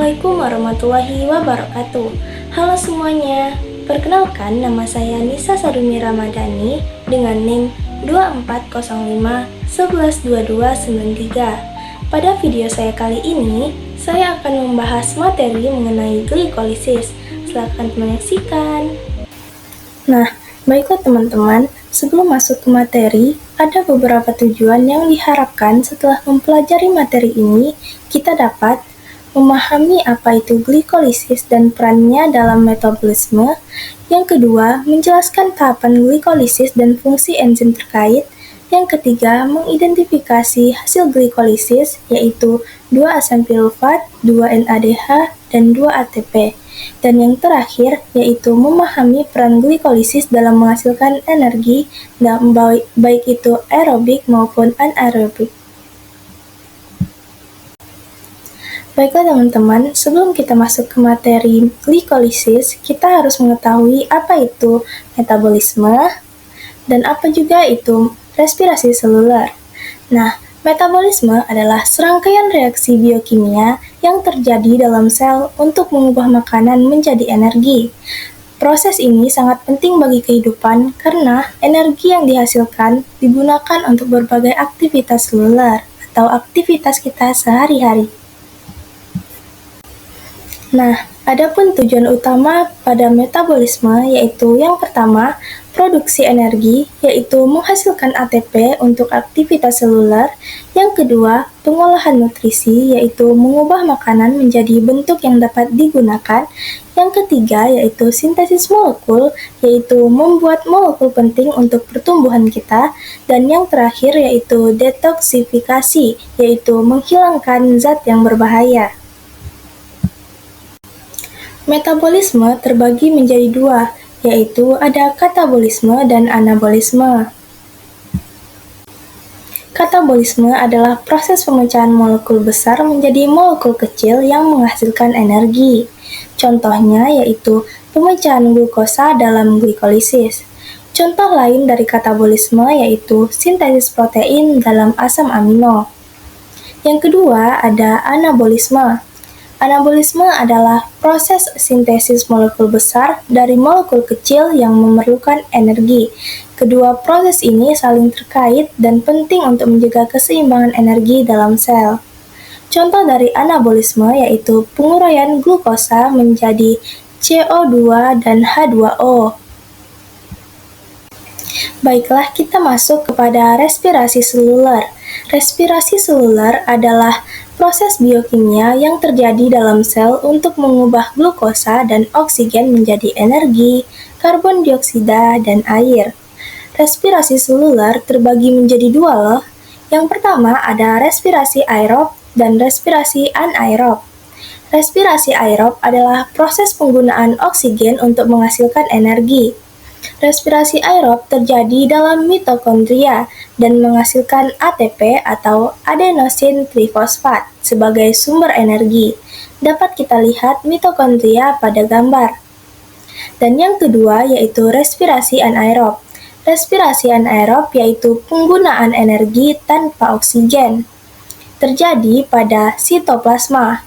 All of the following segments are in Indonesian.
Assalamualaikum warahmatullahi wabarakatuh. Halo semuanya, perkenalkan nama saya Nisa Sarumi Ramadhani dengan NIM 2405112293. Pada video saya kali ini, saya akan membahas materi mengenai glikolisis. Silakan menyaksikan. Nah, baiklah teman-teman, sebelum masuk ke materi, ada beberapa tujuan yang diharapkan setelah mempelajari materi ini, kita dapat memahami apa itu glikolisis dan perannya dalam metabolisme. Yang kedua, menjelaskan tahapan glikolisis dan fungsi enzim terkait. Yang ketiga, mengidentifikasi hasil glikolisis, yaitu 2 asam pirufat, 2 NADH, dan 2 ATP. Dan yang terakhir, yaitu memahami peran glikolisis dalam menghasilkan energi, baik itu aerobik maupun anaerobik. Baiklah teman-teman, sebelum kita masuk ke materi glikolisis, kita harus mengetahui apa itu metabolisme dan apa juga itu respirasi seluler. Nah, metabolisme adalah serangkaian reaksi biokimia yang terjadi dalam sel untuk mengubah makanan menjadi energi. Proses ini sangat penting bagi kehidupan karena energi yang dihasilkan digunakan untuk berbagai aktivitas seluler atau aktivitas kita sehari-hari. Nah, adapun tujuan utama pada metabolisme yaitu yang pertama, produksi energi, yaitu menghasilkan ATP untuk aktivitas seluler. Yang kedua, pengolahan nutrisi, yaitu mengubah makanan menjadi bentuk yang dapat digunakan. Yang ketiga, yaitu sintesis molekul, yaitu membuat molekul penting untuk pertumbuhan kita. Dan yang terakhir, yaitu detoksifikasi, yaitu menghilangkan zat yang berbahaya. Metabolisme terbagi menjadi dua, yaitu ada katabolisme dan anabolisme. Katabolisme adalah proses pemecahan molekul besar menjadi molekul kecil yang menghasilkan energi. Contohnya yaitu pemecahan glukosa dalam glikolisis. Contoh lain dari katabolisme yaitu sintesis protein dalam asam amino. Yang kedua ada anabolisme. Anabolisme adalah proses sintesis molekul besar dari molekul kecil yang memerlukan energi. Kedua proses ini saling terkait dan penting untuk menjaga keseimbangan energi dalam sel. Contoh dari anabolisme yaitu penguraian glukosa menjadi CO2 dan H2O. Baiklah, kita masuk kepada respirasi seluler. Respirasi seluler adalah proses biokimia yang terjadi dalam sel untuk mengubah glukosa dan oksigen menjadi energi, karbon dioksida, dan air. Respirasi seluler terbagi menjadi dua loh. Yang pertama ada respirasi aerob dan respirasi anaerob. Respirasi aerob adalah proses penggunaan oksigen untuk menghasilkan energi. Respirasi aerob terjadi dalam mitokondria dan menghasilkan ATP atau adenosin trifosfat sebagai sumber energi. Dapat kita lihat mitokondria pada gambar. Dan yang kedua yaitu respirasi anaerob. Respirasi anaerob yaitu penggunaan energi tanpa oksigen. Terjadi pada sitoplasma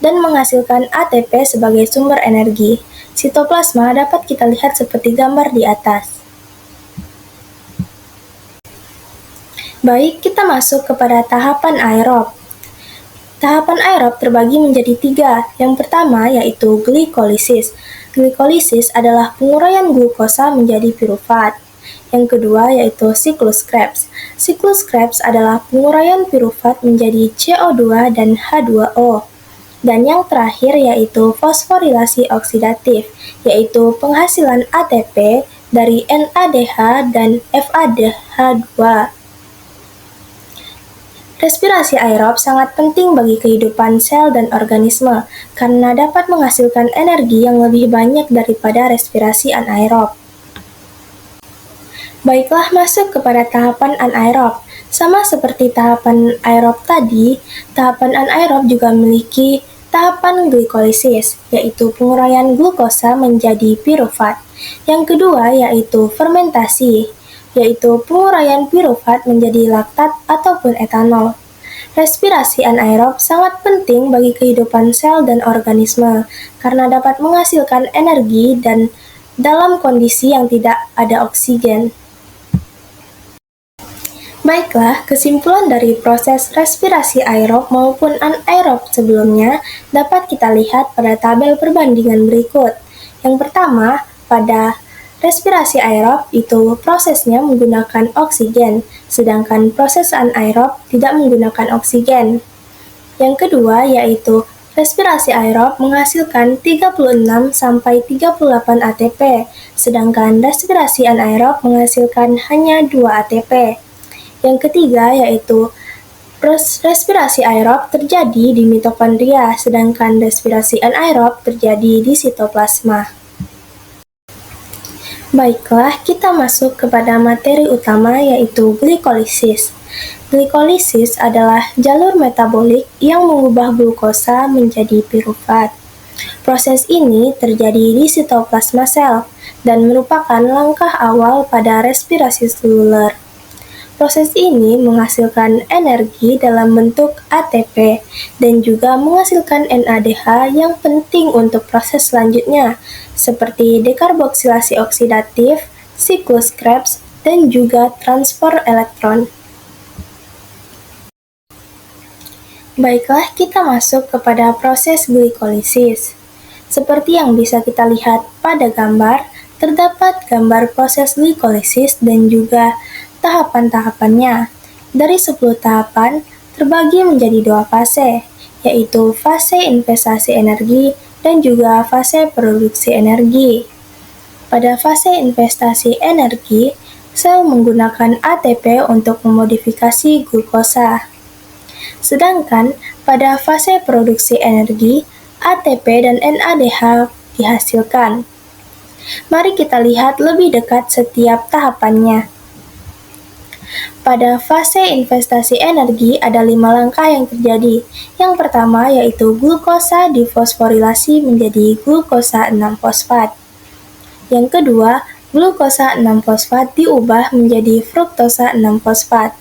dan menghasilkan ATP sebagai sumber energi. Sitoplasma dapat kita lihat seperti gambar di atas. Baik, kita masuk kepada tahapan aerob. Tahapan aerob terbagi menjadi 3. Yang pertama yaitu glikolisis. Glikolisis adalah penguraian glukosa menjadi pirufat. Yang kedua yaitu siklus Krebs. Siklus Krebs adalah penguraian pirufat menjadi CO2 dan H2O. Dan yang terakhir yaitu fosforilasi oksidatif, yaitu penghasilan ATP dari NADH dan FADH2. Respirasi aerob sangat penting bagi kehidupan sel dan organisme karena dapat menghasilkan energi yang lebih banyak daripada respirasi anaerob. Baiklah, masuk kepada tahapan anaerob. Sama seperti tahapan aerob tadi, tahapan anaerob juga memiliki tahapan glikolisis, yaitu penguraian glukosa menjadi pirufat. Yang kedua yaitu fermentasi, yaitu penguraian pirufat menjadi laktat ataupun etanol. Respirasi anaerob sangat penting bagi kehidupan sel dan organisme karena dapat menghasilkan energi dan dalam kondisi yang tidak ada oksigen. Baiklah, kesimpulan dari proses respirasi aerob maupun anaerob sebelumnya dapat kita lihat pada tabel perbandingan berikut. Yang pertama, pada respirasi aerob itu prosesnya menggunakan oksigen, sedangkan proses anaerob tidak menggunakan oksigen. Yang kedua yaitu respirasi aerob menghasilkan 36-38 ATP, sedangkan respirasi anaerob menghasilkan hanya 2 ATP. Yang ketiga yaitu respirasi aerob terjadi di mitokondria, sedangkan respirasi anaerob terjadi di sitoplasma. Baiklah, kita masuk kepada materi utama yaitu glikolisis. Glikolisis adalah jalur metabolik yang mengubah glukosa menjadi pirufat. Proses ini terjadi di sitoplasma sel dan merupakan langkah awal pada respirasi seluler. Proses ini menghasilkan energi dalam bentuk ATP dan juga menghasilkan NADH yang penting untuk proses selanjutnya, seperti dekarboksilasi oksidatif, siklus Krebs, dan juga transfer elektron. Baiklah, kita masuk kepada proses glikolisis. Seperti yang bisa kita lihat pada gambar, terdapat gambar proses glikolisis dan juga tahapan-tahapannya. Dari 10 tahapan, terbagi menjadi 2 fase, yaitu fase investasi energi dan juga fase produksi energi. Pada fase investasi energi, sel menggunakan ATP untuk memodifikasi glukosa. Sedangkan pada fase produksi energi, ATP dan NADH dihasilkan. Mari kita lihat lebih dekat setiap tahapannya. Pada fase investasi energi ada 5 langkah yang terjadi. Yang pertama yaitu glukosa difosforilasi menjadi glukosa 6-fosfat. Yang kedua, glukosa 6-fosfat diubah menjadi fruktosa 6-fosfat.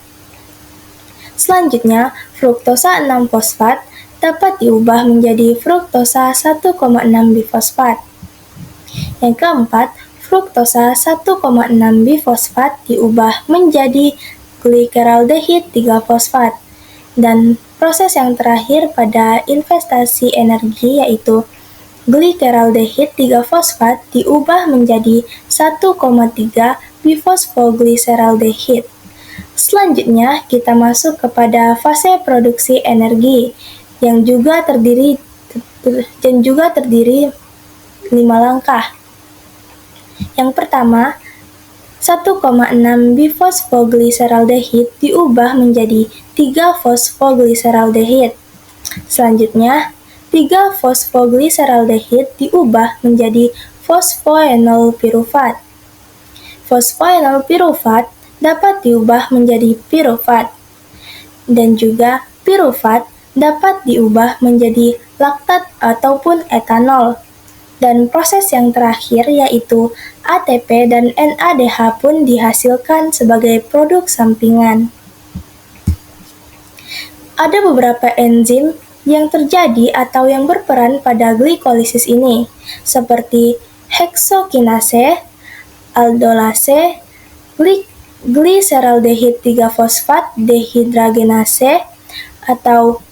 Selanjutnya, fruktosa 6-fosfat dapat diubah menjadi fruktosa 1,6-bifosfat. Yang keempat, fruktosa 1,6-bifosfat diubah menjadi gliceraldehid 3-fosfat. Dan proses yang terakhir pada investasi energi yaitu gliceraldehid 3-fosfat diubah menjadi 1,3-bifosfoglyceraldehid. Selanjutnya, kita masuk kepada fase produksi energi yang juga terdiri 5 langkah. Yang pertama, 1,6-bifosfoglyceraldehid diubah menjadi 3-fosfoglyceraldehid. Selanjutnya, 3-fosfoglyceraldehid diubah menjadi fosfoenol pirufat. Fosfoenol pirufat dapat diubah menjadi pirufat. Dan juga pirufat dapat diubah menjadi laktat ataupun etanol. Dan proses yang terakhir yaitu ATP dan NADH pun dihasilkan sebagai produk sampingan. Ada beberapa enzim yang terjadi atau yang berperan pada glikolisis ini, seperti heksokinase, aldolase, gliceraldehid 3-fosfat dehidragenase, atau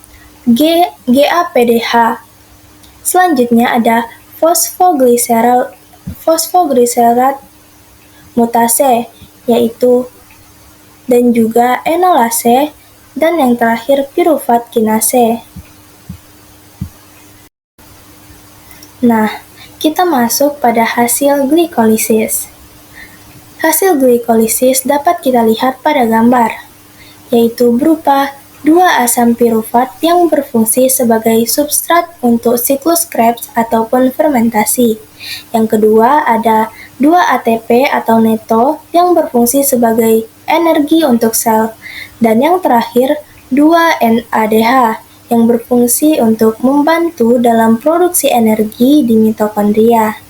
GAPDH. Selanjutnya ada fosfoglycerat mutase, yaitu dan juga enolase, dan yang terakhir pirufat kinase. Nah, kita masuk pada hasil glikolisis. Hasil glikolisis dapat kita lihat pada gambar, yaitu berupa 2 asam pirufat yang berfungsi sebagai substrat untuk siklus Krebs ataupun fermentasi. Yang kedua ada 2 ATP atau neto yang berfungsi sebagai energi untuk sel. Dan yang terakhir 2 NADH yang berfungsi untuk membantu dalam produksi energi di mitokondria.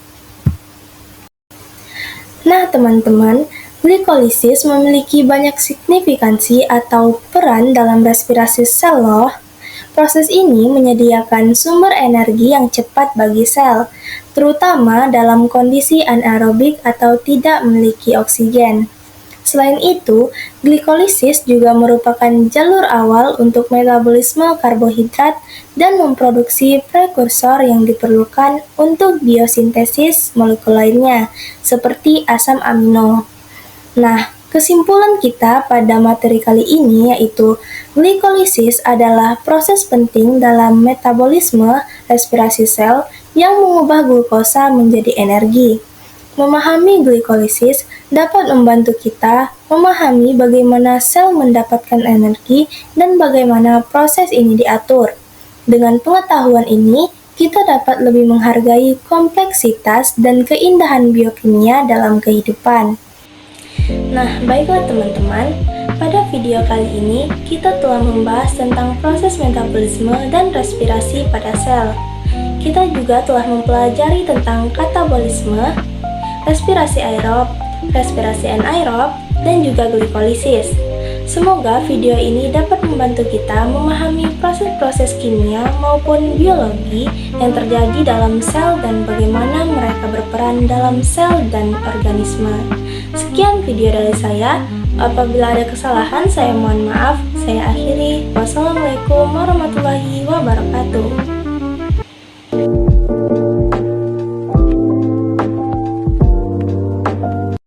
Nah teman-teman, Glikolisis memiliki banyak signifikansi atau peran dalam respirasi sel loh. Proses ini menyediakan sumber energi yang cepat bagi sel, terutama dalam kondisi anaerobik atau tidak memiliki oksigen. Selain itu, glikolisis juga merupakan jalur awal untuk metabolisme karbohidrat dan memproduksi prekursor yang diperlukan untuk biosintesis molekul lainnya, seperti asam amino. Nah, kesimpulan kita pada materi kali ini yaitu glikolisis adalah proses penting dalam metabolisme respirasi sel yang mengubah glukosa menjadi energi. Memahami glikolisis dapat membantu kita memahami bagaimana sel mendapatkan energi dan bagaimana proses ini diatur. Dengan pengetahuan ini, kita dapat lebih menghargai kompleksitas dan keindahan biokimia dalam kehidupan. Nah, baiklah teman-teman, pada video kali ini kita telah membahas tentang proses metabolisme dan respirasi pada sel. Kita juga telah mempelajari tentang katabolisme, respirasi aerob, respirasi anaerob, dan juga glikolisis. Semoga video ini dapat membantu kita memahami proses-proses kimia maupun biologi yang terjadi dalam sel dan bagaimana mereka berperan dalam sel dan organisme. Sekian video dari saya. Apabila ada kesalahan, saya mohon maaf. Saya akhiri. Wassalamualaikum warahmatullahi wabarakatuh.